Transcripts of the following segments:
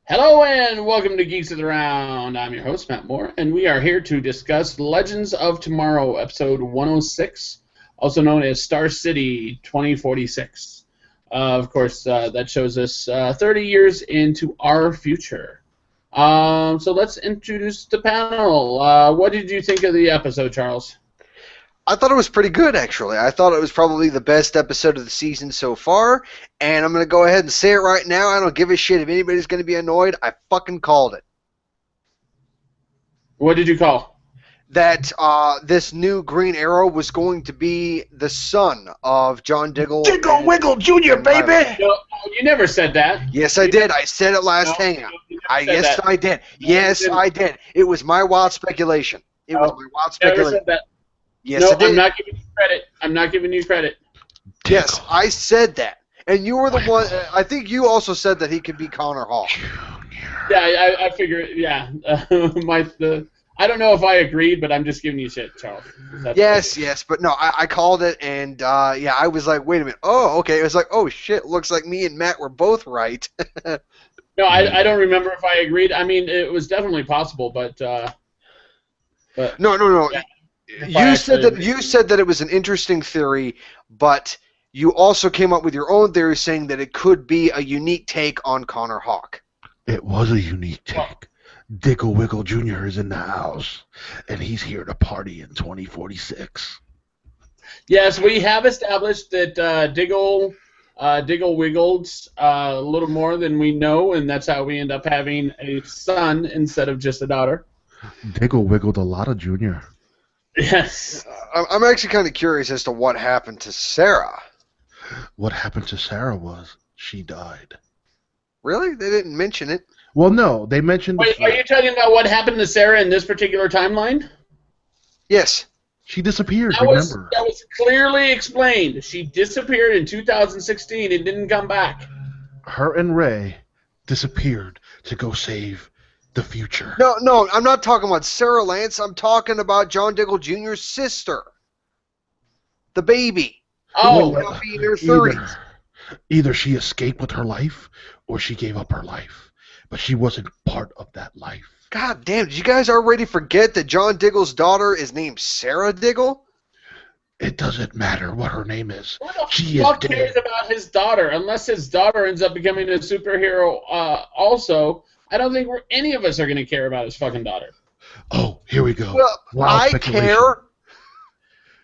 Hello and welcome to Geeks of the Round. I'm your host, Matt Moore, and we are here to discuss Legends of Tomorrow, episode 106, also known as Star City 2046. Of course, that shows us 30 years into our future. So let's introduce the panel. What did you think of the episode, Charles? I thought it was pretty good, actually. I thought it was probably the best episode of the season so far, and I'm going to go ahead and say it right now. I don't give a shit if anybody's going to be annoyed. I fucking called it. What did you call? That this new Green Arrow was going to be the son of John Diggle. Diggle Wiggle Jr., baby! No, you never said that. Yes, I did. I said it last hangout. Yes, I did. Yes, I did. It was my wild speculation. It was my wild speculation. Never said that. Yes, no, I did. I'm not giving you credit. I'm not giving you credit. Yes, I said that. And you were the one, I think you also said that he could be Connor Hall. Yeah, I figured, yeah. I don't know if I agreed, but I'm just giving you shit, Charles. Yes, but no, I called it, and yeah, I was like, wait a minute. Oh, okay. It was like, oh, shit, looks like me and Matt were both right. No, I don't remember if I agreed. I mean, it was definitely possible, but No. Yeah. You said that it was an interesting theory, but you also came up with your own theory saying that it could be a unique take on Connor Hawk. It was a unique take. Diggle Wiggle Jr. is in the house, and he's here to party in 2046. Yes, we have established that Diggle wiggled a little more than we know, and that's how we end up having a son instead of just a daughter. Diggle wiggled a lot of Jr. Yes. I'm actually kind of curious as to what happened to Sarah. What happened to Sarah was she died. Really? They didn't mention it. Well, no, they mentioned... Wait, are you talking about what happened to Sarah in this particular timeline? Yes. She disappeared, That remember? was clearly explained. She disappeared in 2016 and didn't come back. Her and Ray disappeared to go save the future. No, I'm not talking about Sarah Lance. I'm talking about John Diggle Jr.'s sister. The baby. Oh. Who will be in her 30s. Either she escaped with her life, or she gave up her life. But she wasn't part of that life. God damn, did you guys already forget that John Diggle's daughter is named Sarah Diggle? It doesn't matter what her name is. Who the She fuck is cares dead. about his daughter? Unless his daughter ends up becoming a superhero also, I don't think any of us are going to care about his fucking daughter. Oh, here we go. Well, Wild I speculation. care.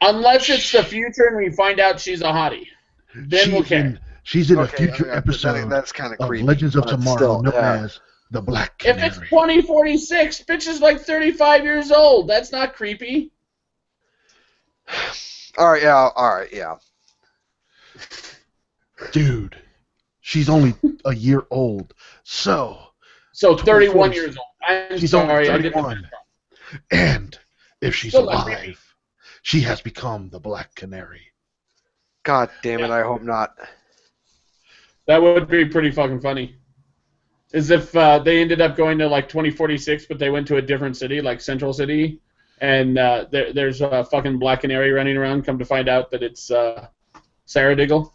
Unless it's the future and we find out she's a hottie. Then we'll care. She's in Okay, a future episode that's kind of creepy, Legends of but Tomorrow still, known yeah. as the Black If Canary. it's 2046, bitch is like 35 years old. That's not creepy. All right, yeah. Dude, she's only a year old. So 31 years old. I'm she's sorry. only I didn't 31. And if she's Still not creepy. alive, she has become the Black Canary. God damn it, I hope not. That would be pretty fucking funny. As if they ended up going to like 2046, but they went to a different city, like Central City, and there's a fucking Black Canary running around. Come to find out that it's Sarah Diggle.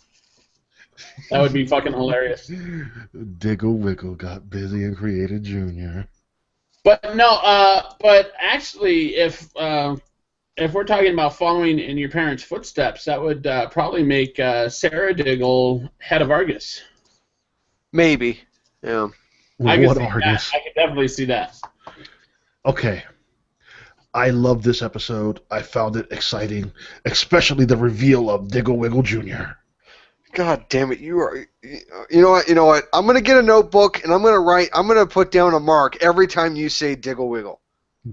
That would be fucking hilarious. Diggle Wiggle got busy and created Junior. But no, but actually, if we're talking about following in your parents' footsteps, that would probably make Sarah Diggle head of Argus. Maybe. Yeah. I could What see Argus? that. I could definitely see that. Okay. I love this episode. I found it exciting, especially the reveal of Diggle Wiggle Jr. God damn it, you know what? I'm gonna get a notebook and I'm gonna put down a mark every time you say Diggle Wiggle.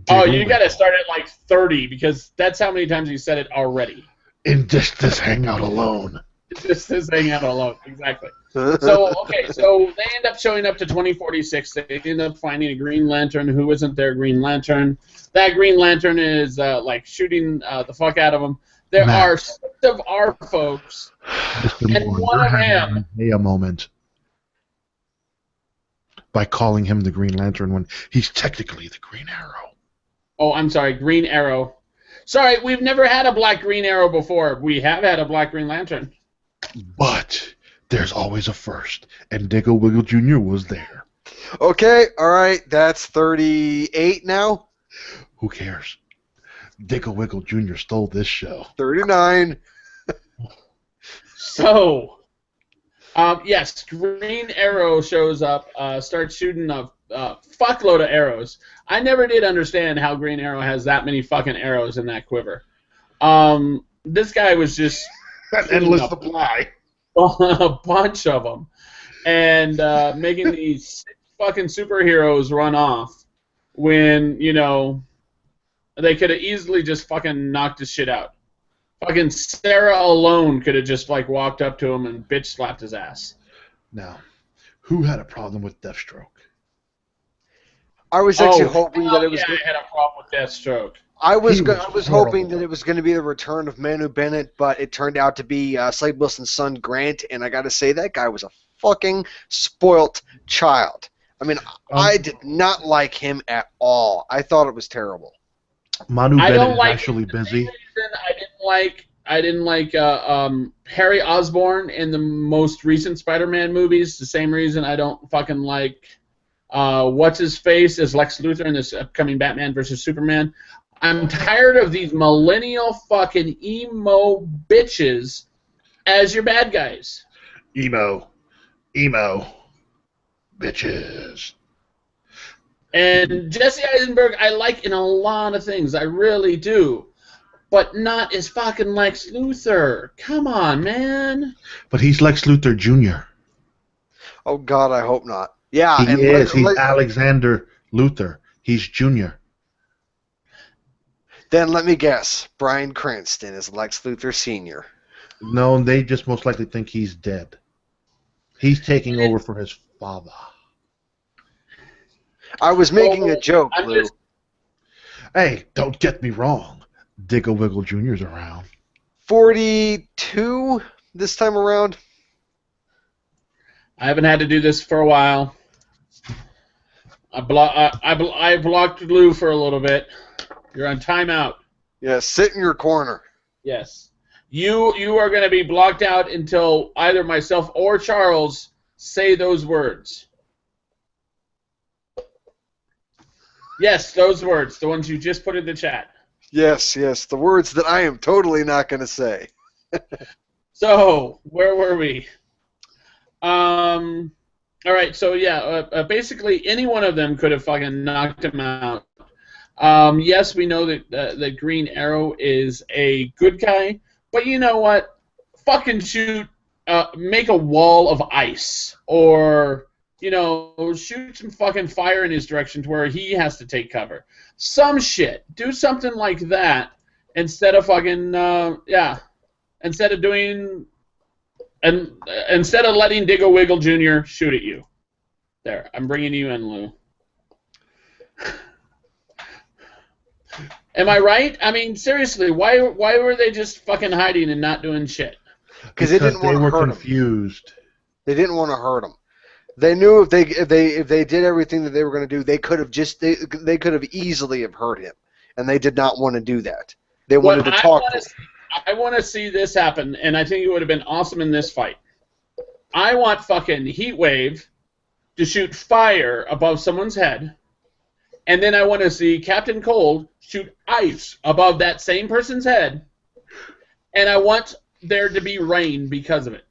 Oh, you got to start at like 30 because that's how many times you said it already. In just this hangout alone. Just this hang out alone, exactly. So they end up showing up to 2046. They end up finding a Green Lantern who isn't their Green Lantern. That Green Lantern is like shooting the fuck out of them. There are 6 of our folks, Mr. and Moore, one you're of having them. a moment by calling him the Green Lantern when he's technically the Green Arrow. Oh, I'm sorry, Green Arrow. Sorry, we've never had a Black Green Arrow before. We have had a Black Green Lantern. But there's always a first, and Diggle Wiggle Jr. was there. Okay, all right, that's 38 now. Who cares? Diggle Wiggle Jr. stole this show. 39. So, yes, Green Arrow shows up, starts shooting a fuckload of arrows. I never did understand how Green Arrow has that many fucking arrows in that quiver. This guy was just An endless supply. a bunch of them, and making these fucking superheroes run off when, you know, they could have easily just fucking knocked his shit out. Fucking Sarah alone could have just like walked up to him and bitch slapped his ass. Now, who had a problem with Deathstroke? I was actually hoping that it was. I had a problem with Deathstroke. I was horrible. hoping that it was going to be the return of Manu Bennett, but it turned out to be Slade Wilson's son Grant, and I got to say that guy was a fucking spoilt child. I mean, I did not like him at all. I thought it was terrible. Manu Bennett is actually busy. I didn't like Harry Osborn in the most recent Spider-Man movies. The same reason I don't fucking like what's his face as Lex Luthor in this upcoming Batman versus Superman. I'm tired of these millennial fucking emo bitches as your bad guys. Emo, bitches. And Jesse Eisenberg, I like in a lot of things. I really do. But not as fucking Lex Luthor. Come on, man. But he's Lex Luthor Jr. Oh, God, I hope not. Yeah, He is. He's Alexander Luthor. He's Jr. Then let me guess. Bryan Cranston is Lex Luthor Sr. No, they just most likely think he's dead. He's taking over for his father. I was making a joke, Lou. Hey, don't get me wrong. Diggle Wiggle Jr.'s around. 42 this time around. I haven't had to do this for a while. I blocked Lou for a little bit. You're on timeout. Yeah, sit in your corner. Yes. You are going to be blocked out until either myself or Charles say those words. Yes, those words, the ones you just put in the chat. Yes, the words that I am totally not going to say. So, where were we? All right, so yeah, basically any one of them could have fucking knocked him out. Yes, we know that Green Arrow is a good guy, but you know what? Fucking make a wall of ice, or, you know, shoot some fucking fire in his direction to where he has to take cover. Some shit. Do something like that instead of fucking, instead of doing, and instead of letting Diggle Wiggle Jr. shoot at you. There, I'm bringing you in, Lou. Am I right? I mean, seriously, why were they just fucking hiding and not doing shit? Because they didn't want to hurt him. Confused. They didn't want to hurt him. They knew if they did everything that they were going to do, they could have easily have hurt him, and they did not want to do that. They wanted to talk to him. I want to see this happen, and I think it would have been awesome in this fight. I want fucking Heatwave to shoot fire above someone's head, and then I want to see Captain Cold shoot ice above that same person's head, and I want there to be rain because of it.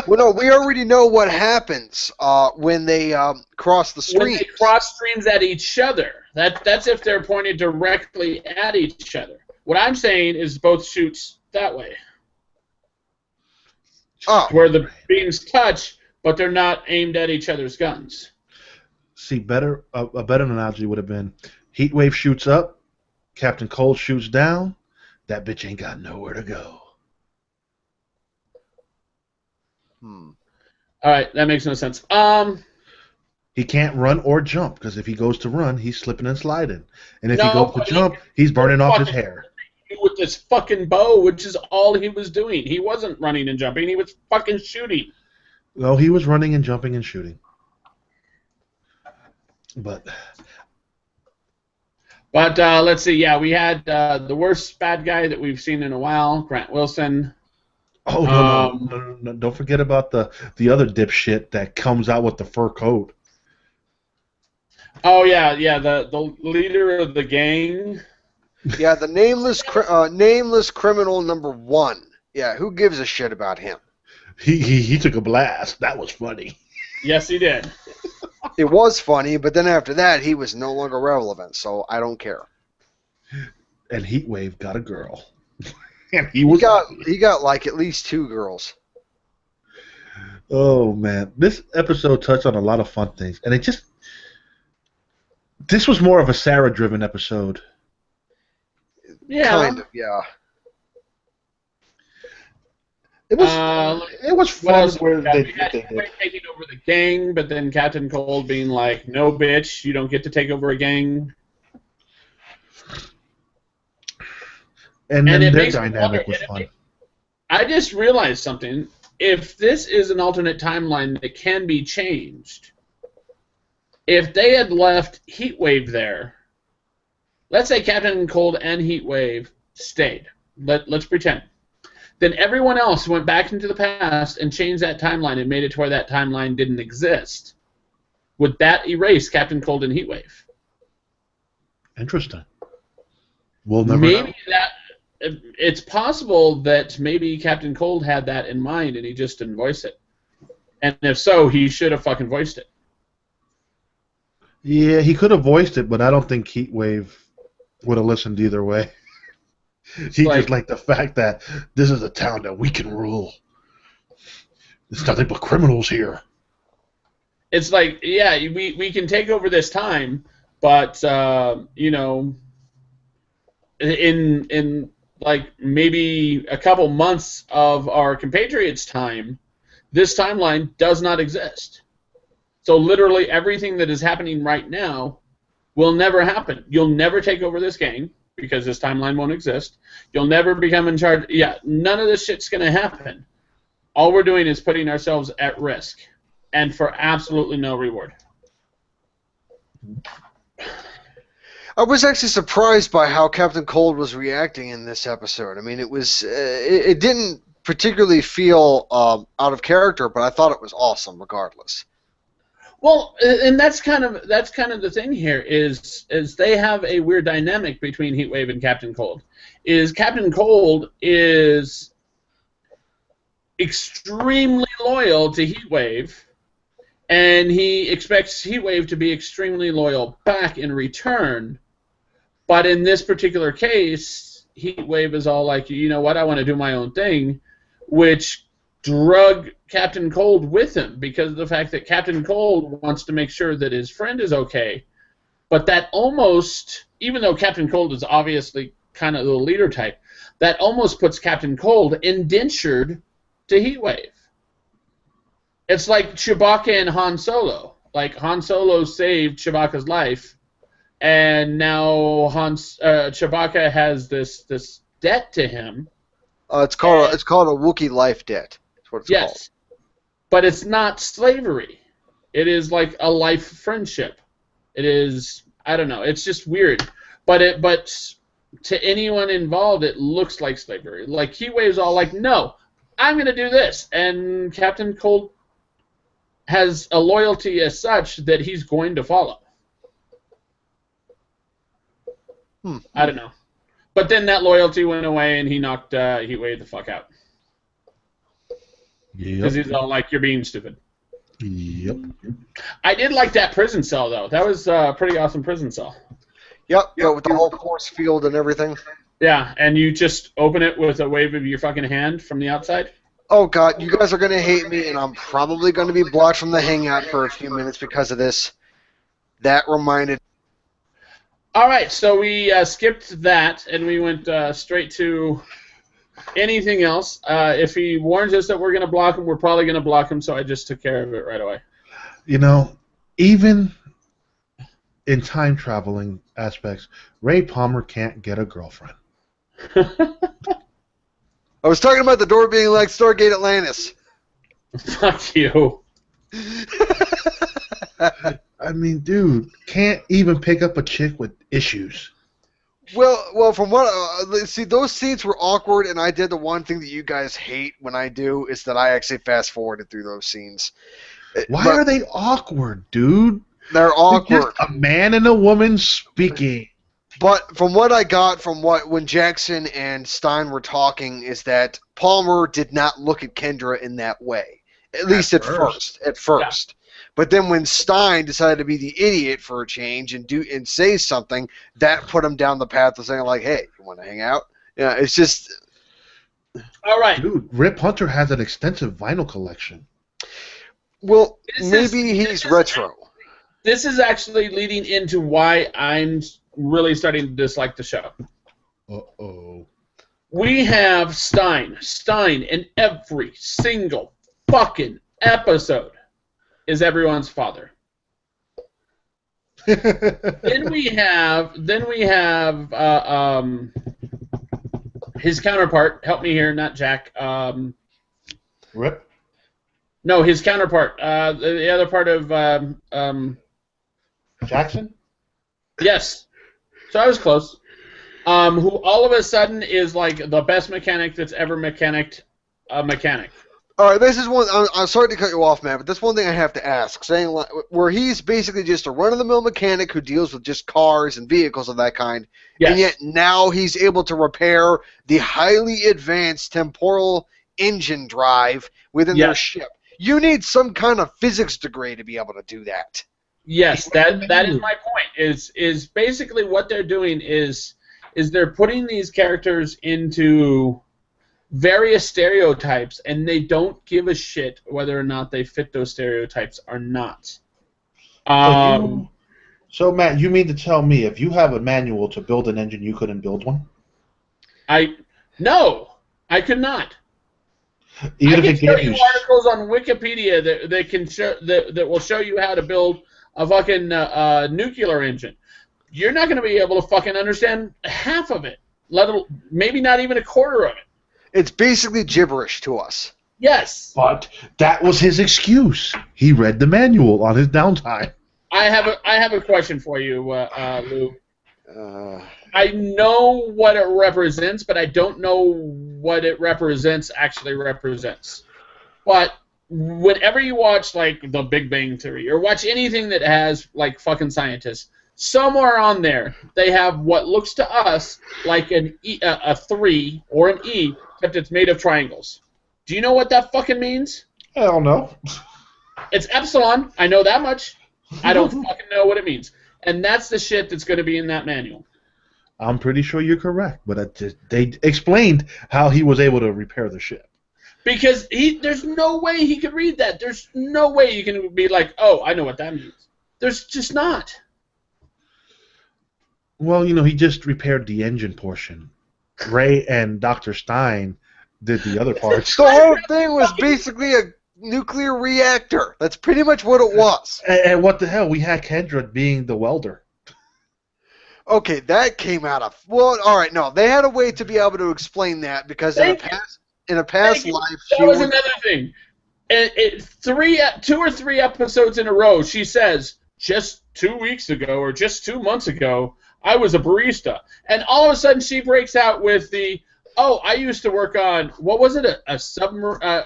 Well, no, we already know what happens when they cross the streams. When they cross streams at each other. That's if they're pointed directly at each other. What I'm saying is both shoots that way. Oh. Where the beams touch, but they're not aimed at each other's guns. See, a better analogy would have been Heatwave shoots up, Captain Cold shoots down, that bitch ain't got nowhere to go. All right, that makes no sense. He can't run or jump, because if he goes to run, he's slipping and sliding. And if he goes to jump, he's burning off his hair. With this fucking bow, which is all he was doing. He wasn't running and jumping, he was fucking shooting. No, he was running and jumping and shooting. But let's see. Yeah, we had the worst bad guy that we've seen in a while, Grant Wilson. Oh, no. Don't forget about the other dipshit that comes out with the fur coat. Oh yeah, the leader of the gang. Yeah, the nameless criminal number 1. Yeah, who gives a shit about him? He took a blast. That was funny. Yes, he did. It was funny, but then after that, he was no longer relevant, so I don't care. And Heatwave got a girl. And he He was got happy. he got like at least 2 girls. Oh man, this episode touched on a lot of fun things, and this was more of a Sarah-driven episode. Yeah. Kind of, yeah. It was It was What fun else? where We they had did. Heatwave taking over the gang, but then Captain Cold being like, "No, bitch, you don't get to take over a gang." And And then it their makes me wonder. dynamic was fun. I just realized something. If this is an alternate timeline that can be changed, if they had left Heatwave there, let's say Captain Cold and Heatwave stayed. Let's pretend. Then everyone else went back into the past and changed that timeline and made it to where that timeline didn't exist. Would that erase Captain Cold and Heatwave? Interesting. We'll never Maybe know. that it's possible that maybe Captain Cold had that in mind and he just didn't voice it. And if so, he should have fucking voiced it. Yeah, he could have voiced it, but I don't think Heatwave would have listened either way. He Like- just liked the fact that this is a town that we can rule. There's nothing but criminals here. It's like, yeah, we can take over this time, but you know, in like maybe a couple months of our compatriots' time, this timeline does not exist. So literally everything that is happening right now will never happen. You'll never take over this gang because this timeline won't exist. You'll never become in charge. Yeah, none of this shit's gonna happen. All we're doing is putting ourselves at risk, and for absolutely no reward. I was actually surprised by how Captain Cold was reacting in this episode. I mean, it didn't particularly feel out of character, but I thought it was awesome regardless. Well, and that's kind of the thing here is they have a weird dynamic between Heatwave and Captain Cold. Is Captain Cold is extremely loyal to Heatwave, and he expects Heatwave to be extremely loyal back in return. But in this particular case, Heatwave is all like, you know what, I want to do my own thing, which drug Captain Cold with him because of the fact that Captain Cold wants to make sure that his friend is okay. But that almost, even though Captain Cold is obviously kind of the leader type, that almost puts Captain Cold indentured to Heatwave. It's like Chewbacca and Han Solo. Like, Han Solo saved Chewbacca's life, and now Chewbacca has this debt to him. It's called a Wookiee life debt. That's what it's called. Yes, but it's not slavery. It is like a life friendship. It is, I don't know. It's just weird. But to anyone involved, it looks like slavery. Like Heatwave's all like, no, I'm going to do this, and Captain Cold has a loyalty as such that he's going to follow. I don't know. But then that loyalty went away, and he knocked Heatwave the fuck out. Because Yep. he's all like, you're being stupid. Yep. I did like that prison cell, though. That was a pretty awesome prison cell. Yep, with the whole force field and everything. Yeah, and you just open it with a wave of your fucking hand from the outside. Oh god, you guys are gonna hate me, and I'm probably gonna be blocked from the hangout for a few minutes because of this. That reminded. All right, so we skipped that, and we went straight to anything else. If he warns us that we're going to block him, we're probably going to block him, so I just took care of it right away. You know, even in time traveling aspects, Ray Palmer can't get a girlfriend. I was talking about the door being like Stargate Atlantis. Fuck you. I mean, dude, can't even pick up a chick with issues. Well, from what see, those scenes were awkward, and I did the one thing that you guys hate when I do is that I actually fast forwarded through those scenes. Why are they awkward, dude? They're awkward. Just a man and a woman speaking. But from what I got from when Jackson and Stein were talking is that Palmer did not look at Kendra in that way. At least at first. Yeah. But then when Stein decided to be the idiot for a change and say something, that put him down the path of saying like, "Hey, you want to hang out?" Yeah, it's just. All right, dude. Rip Hunter has an extensive vinyl collection. Well, maybe he's retro. This is actually leading into why I'm really starting to dislike the show. Uh-oh. We have Stein. Stein in every single fucking episode is everyone's father. Then we have his counterpart. Help me here, not Jack. Rip? No, his counterpart. The other part of Jackson? Yes. So I was close. Who all of a sudden is like the best mechanic that's ever mechanicked a mechanic. All right, this is one. I'm sorry to cut you off, man, but this one thing I have to ask. Saying like, where he's basically just a run-of-the-mill mechanic who deals with just cars and vehicles of that kind, yes. And yet now he's able to repair the highly advanced temporal engine drive within their ship. You need some kind of physics degree to be able to do that. Yes, that is my point. Is basically what they're doing is they're putting these characters into various stereotypes, and they don't give a shit whether or not they fit those stereotypes or not. So Matt, you mean to tell me if you have a manual to build an engine, you couldn't build one? No, I could not. Even I can show you articles on Wikipedia that can show that will show you how to build a fucking nuclear engine. You're not going to be able to fucking understand half of it, maybe not even a quarter of it. It's basically gibberish to us. Yes. But that was his excuse. He read the manual on his downtime. I have a question for you, Lou. I know what it represents, but I don't know what it actually represents. But whenever you watch like The Big Bang Theory or watch anything that has like fucking scientists, somewhere on there they have what looks to us like a 3 or an E, except it's made of triangles. Do you know what that fucking means? Hell no. It's epsilon. I know that much. I don't fucking know what it means. And that's the shit that's going to be in that manual. I'm pretty sure you're correct, but they explained how he was able to repair the ship. Because there's no way he could read that. There's no way you can be like, oh, I know what that means. There's just not. Well, he just repaired the engine portion. Ray and Dr. Stein did the other parts. The whole thing was basically a nuclear reactor. That's pretty much what it was. And what the hell? We had Kendra being the welder. Okay, that came out of... Well, all right, no. They had a way to be able to explain that because in a past life... That was another thing. 2 or 3 episodes in a row, she says, just 2 weeks ago or just 2 months ago, I was a barista. And all of a sudden she breaks out with I used to work on, what was it,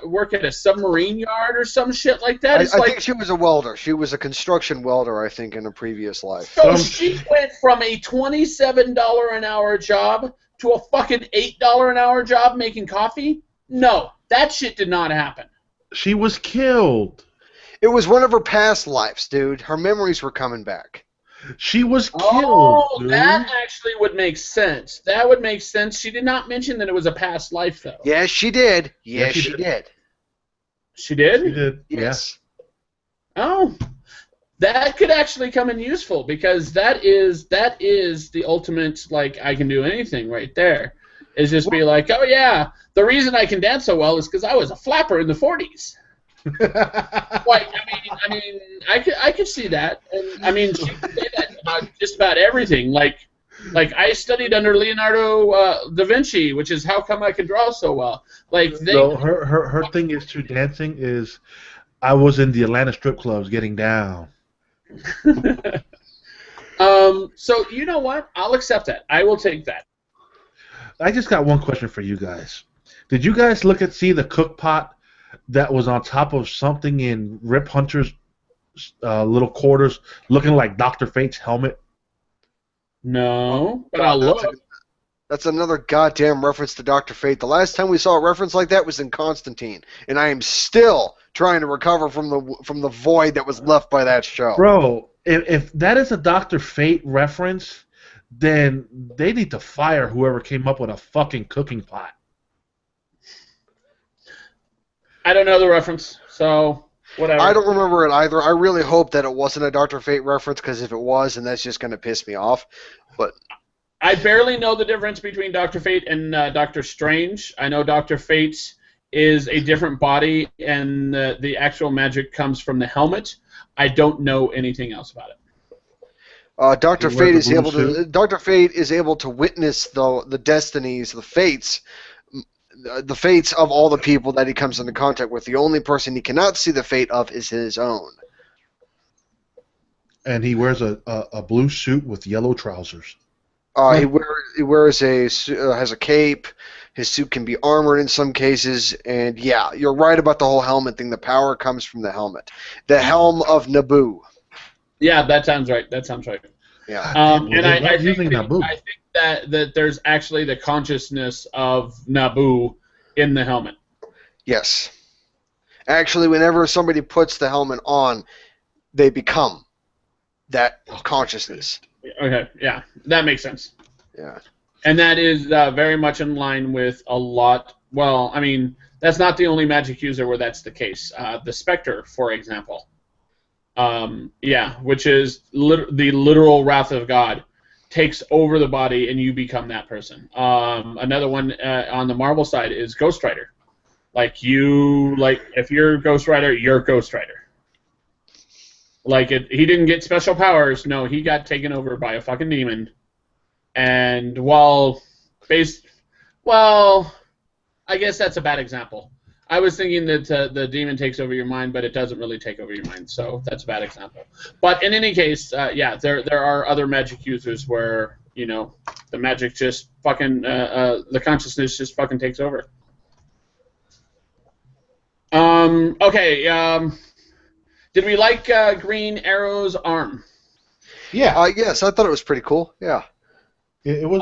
work at a submarine yard or some shit like that? I think she was a welder. She was a construction welder, I think, in a previous life. So she went from a $27 an hour job to a fucking $8 an hour job making coffee? No, that shit did not happen. She was killed. It was one of her past lives, dude. Her memories were coming back. She was killed. Oh, dude. That actually would make sense. That would make sense. She did not mention that it was a past life, though. Yes, she did. Yes, she did. She did? She did. Yes. Yeah. Oh, that could actually come in useful because that is the ultimate like I can do anything right there. Is just be like, oh yeah, the reason I can dance so well is because I was a flapper in the 40s. Like, I could see that, and I mean, she could say that about just about everything. Like I studied under Leonardo da Vinci, which is how come I can draw so well. Like, her thing is to dancing is, I was in the Atlanta strip clubs getting down. So you know what? I'll accept that. I will take that. I just got one question for you guys. Did you guys see the cook pot that was on top of something in Rip Hunter's little quarters looking like Dr. Fate's helmet? No, but I'll look. That's another goddamn reference to Dr. Fate. The last time we saw a reference like that was in Constantine, and I am still trying to recover from the void that was left by that show. Bro, if that is a Dr. Fate reference, then they need to fire whoever came up with a fucking cooking pot. I don't know the reference, so whatever. I don't remember it either. I really hope that it wasn't a Dr. Fate reference, because if it was, then that's just going to piss me off. But I barely know the difference between Dr. Fate and Dr. Strange. I know Dr. Fate is a different body, and the actual magic comes from the helmet. I don't know anything else about it. Dr. Fate is able to witness the destinies, the fates of all the people that he comes into contact with. The only person he cannot see the fate of is his own. And he wears a blue suit with yellow trousers. He has a cape. His suit can be armored in some cases, and yeah, you're right about the whole helmet thing. The power comes from the helmet, the helm of Naboo. Yeah, that sounds right. Yeah. And I think that there's actually the consciousness of Naboo in the helmet. Yes. Actually, whenever somebody puts the helmet on, they become that consciousness. Okay, yeah, that makes sense. Yeah. And that is very much in line with a lot. Well, I mean, that's not the only magic user where that's the case. The Spectre, for example. Which is the literal wrath of God, takes over the body and you become that person. Another one on the Marvel side is Ghost Rider. If you're Ghost Rider, you're Ghost Rider. He didn't get special powers. No, he got taken over by a fucking demon. And I guess that's a bad example. I was thinking that the demon takes over your mind, but it doesn't really take over your mind, so that's a bad example. But in any case, there are other magic users where, the magic just fucking, the consciousness just fucking takes over. Did we like Green Arrow's arm? Yeah. Yes, I thought it was pretty cool, yeah. It was,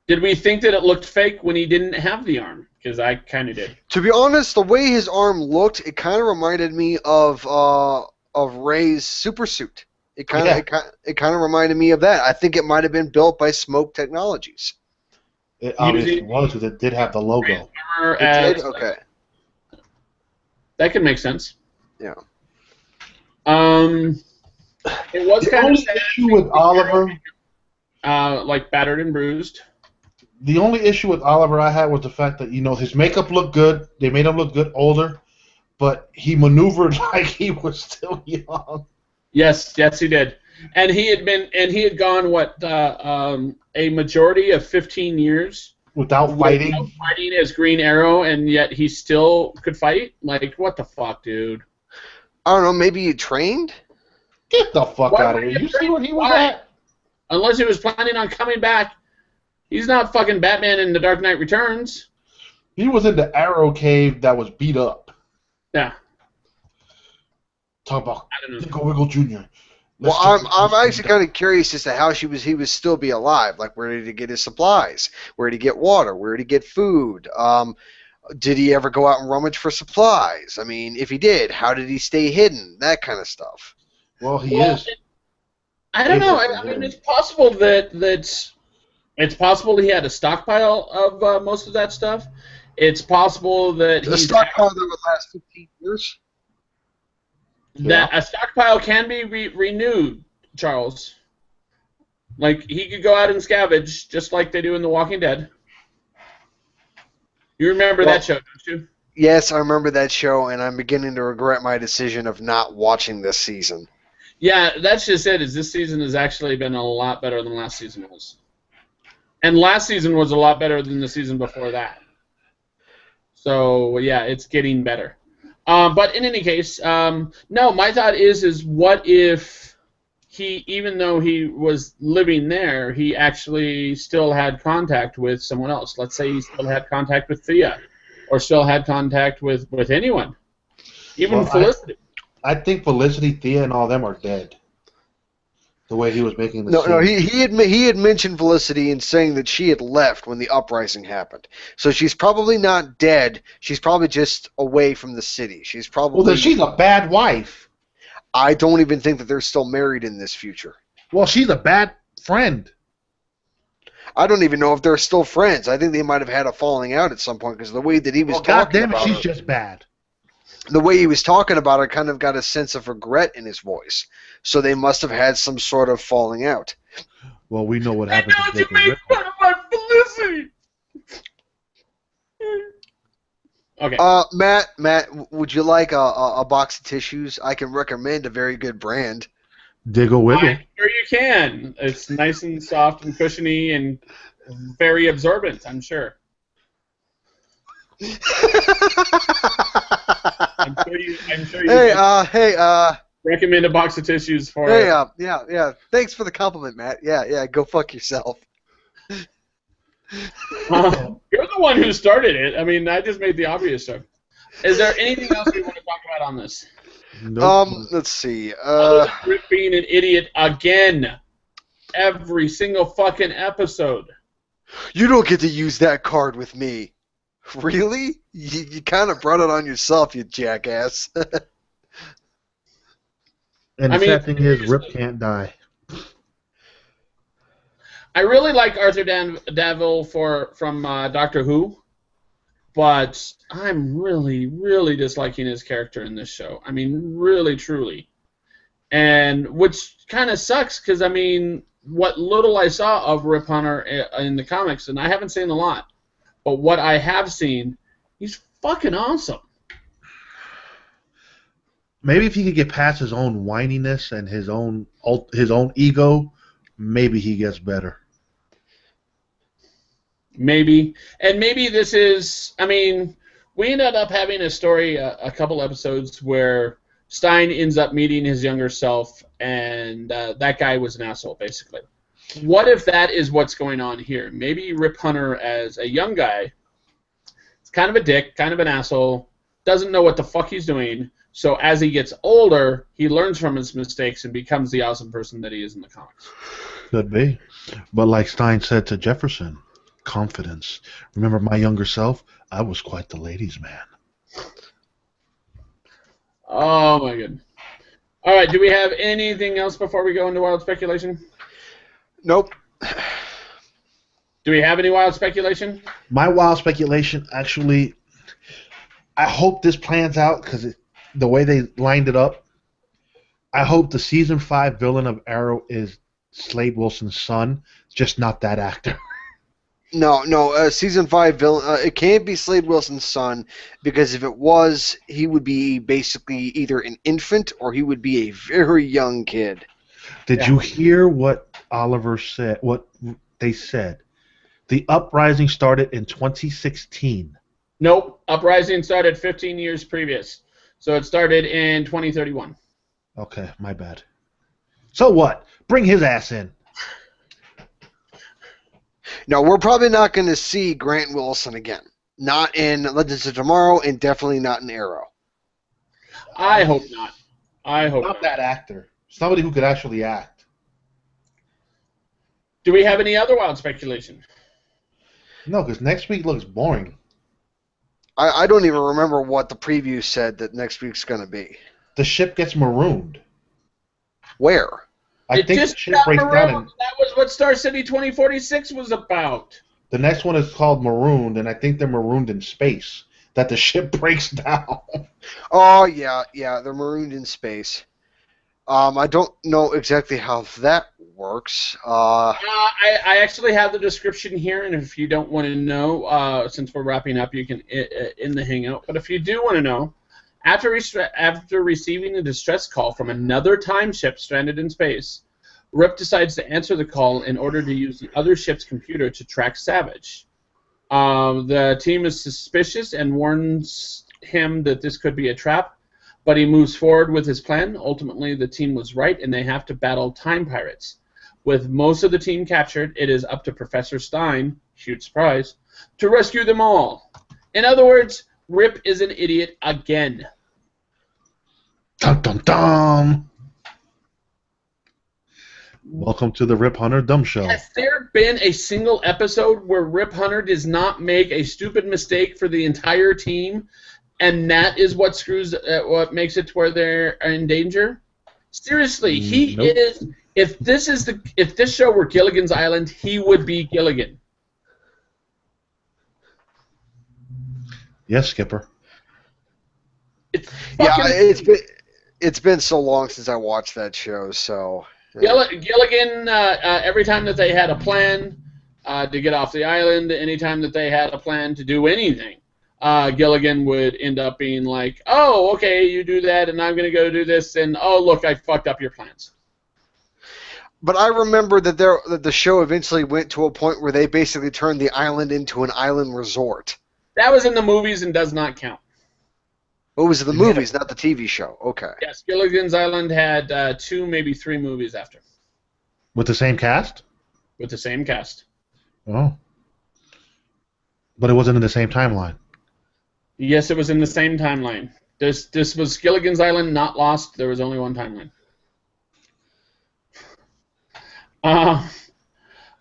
Did we think that it looked fake when he didn't have the arm? Because I kind of did. To be honest, the way his arm looked, it kind of reminded me of Ray's super suit. It kind of reminded me of that. I think it might have been built by Smoke Technologies. It obviously was, because it did have the logo. It did? Okay. That could make sense. Yeah. It was kind of sad issue with Oliver. Battered and bruised. The only issue with Oliver I had was the fact that, his makeup looked good. They made him look good older, but he maneuvered like he was still young. Yes, he did. And he had gone a majority of 15 years without fighting as Green Arrow, and yet he still could fight? What the fuck, dude? I don't know, maybe he trained? Get the fuck out of here. You see what he was at? Unless he was planning on coming back. He's not fucking Batman in The Dark Knight Returns. He was in the Arrow Cave that was beat up. Yeah. Talk about Dinkle Wiggle Jr. Well, I'm actually kind of curious as to how he would still be alive. Where did he get his supplies? Where did he get water? Where did he get food? Did he ever go out and rummage for supplies? I mean, if he did, how did he stay hidden? That kind of stuff. Well, he is. I don't know. I mean, it's possible it's possible he had a stockpile of most of that stuff. It's possible that a stockpile that would last 15 years. That a stockpile can be renewed, Charles. He could go out and scavenge, just like they do in The Walking Dead. You remember that show, don't you? Yes, I remember that show, and I'm beginning to regret my decision of not watching this season. Yeah, that's just it. This season has actually been a lot better than last season was. And last season was a lot better than the season before that. So, yeah, it's getting better. But in any case, no, my thought is what if even though he was living there, he actually still had contact with someone else? Let's say he still had contact with Thea, or still had contact with anyone, even Felicity. I think Felicity, Thea, and all them are dead. The way he was making the No, scene. he had mentioned Felicity and saying that she had left when the uprising happened. So she's probably not dead. She's probably just away from the city. She's probably. Well, then she's a bad wife. I don't even think that they're still married in this future. Well, she's a bad friend. I don't even know if they're still friends. I think they might have had a falling out at some point because the way that he was talking goddamn it, about she's her, just bad. the way he was talking about her kind of got a sense of regret in his voice. So they must have had some sort of falling out. Well, we know what happened to Jacob made Rickle. fun of my Felicity. Okay. Matt, would you like a box of tissues? I can recommend a very good brand. Diggle Wiggle. I'm sure you can. It's nice and soft and cushiony and very absorbent, I'm sure. I'm sure you recommend a box of tissues for yeah. Thanks for the compliment, Matt. Yeah, go fuck yourself. You're the one who started it. I mean, I just made the obvious joke. Is there anything else we want to talk about on this? Nope. Let's see. Other than Rip being an idiot again. Every single fucking episode. You don't get to use that card with me. Really? You kind of brought it on yourself, you jackass. And the sad thing is, Rip can't die. I really like Arthur Davil from Doctor Who, but I'm really, really disliking his character in this show. I mean, really, truly. And which kind of sucks, because, I mean, what little I saw of Rip Hunter in the comics, and I haven't seen a lot, but what I have seen, he's fucking awesome. Maybe if he could get past his own whininess and his own ego, maybe he gets better. Maybe. And maybe this is, I mean, we ended up having a story a couple episodes where Stein ends up meeting his younger self, and that guy was an asshole, basically. What if that is what's going on here? Maybe Rip Hunter, as a young guy, is kind of a dick, kind of an asshole, doesn't know what the fuck he's doing, so as he gets older, he learns from his mistakes and becomes the awesome person that he is in the comics. Could be. But like Stein said to Jefferson, confidence. Remember my younger self? I was quite the ladies' man. Oh, my goodness. All right, do we have anything else before we go into wild speculation? Nope. Do we have any wild speculation? My wild speculation, actually, I hope this plans out because the way they lined it up, I hope the season 5 villain of Arrow is Slade Wilson's son, just not that actor. No. Season 5 villain. It can't be Slade Wilson's son, because if it was, he would be basically either an infant or he would be a very young kid. Did you hear what Oliver said? What they said? The uprising started in 2016. Nope. Uprising started 15 years previous. So it started in 2031. Okay, my bad. So what? Bring his ass in. No, we're probably not going to see Grant Wilson again. Not in Legends of Tomorrow, and definitely not in Arrow. I hope not. I hope not. That actor. Somebody who could actually act. Do we have any other wild speculation? No, because next week looks boring. I don't even remember what the preview said that next week's going to be. The ship gets marooned. Where? I think the ship breaks down. That was what Star City 2046 was about. The next one is called Marooned, and I think they're marooned in space. That the ship breaks down. Oh, yeah, they're marooned in space. I don't know exactly how that works. I actually have the description here, and if you don't want to know, since we're wrapping up, you can in the Hangout. But if you do want to know, after receiving a distress call from another time ship stranded in space, Rip decides to answer the call in order to use the other ship's computer to track Savage. The team is suspicious and warns him that this could be a trap, but he moves forward with his plan. Ultimately, the team was right, and they have to battle time pirates. With most of the team captured, it is up to Professor Stein, huge surprise, to rescue them all. In other words, Rip is an idiot again. Dun, dun, dum. Welcome to the Rip Hunter Dumb Show. Has there been a single episode where Rip Hunter does not make a stupid mistake for the entire team, and that is what what makes it to where they're in danger? Seriously, he Nope. is. If this show were Gilligan's Island, he would be Gilligan. Yes, Skipper. It's Yeah, fucking it's been so long since I watched that show, so. Gilligan, every time that they had a plan to get off the island, anytime that they had a plan to do anything, Gilligan would end up being like, oh, okay, you do that, and I'm going to go do this, and oh, look, I fucked up your plans. But I remember that the show eventually went to a point where they basically turned the island into an island resort. That was in the movies and does not count. What was it, the movies, not the TV show? Okay. Yes, Gilligan's Island had 2, maybe 3 movies after. With the same cast? With the same cast. Oh. But it wasn't in the same timeline. Yes, it was in the same timeline. This was Gilligan's Island, not Lost. There was only one timeline.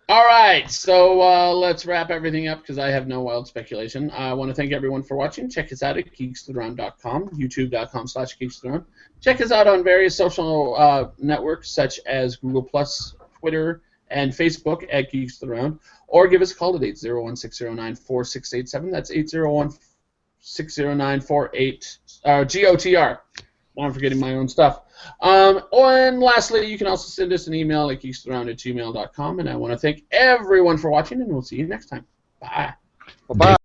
All right, so let's wrap everything up because I have no wild speculation. I want to thank everyone for watching. Check us out at geekstotheround.com, youtube.com/geekstotheround. Check us out on various social networks such as Google+, Twitter, and Facebook at Geeks to the Round, or give us a call at 801-609-4687. That's 801-609-48 GOTR. Now I'm forgetting my own stuff. And lastly, you can also send us an email at geekstotheround@gmail.com. And I want to thank everyone for watching, and we'll see you next time. Bye. Bye-bye.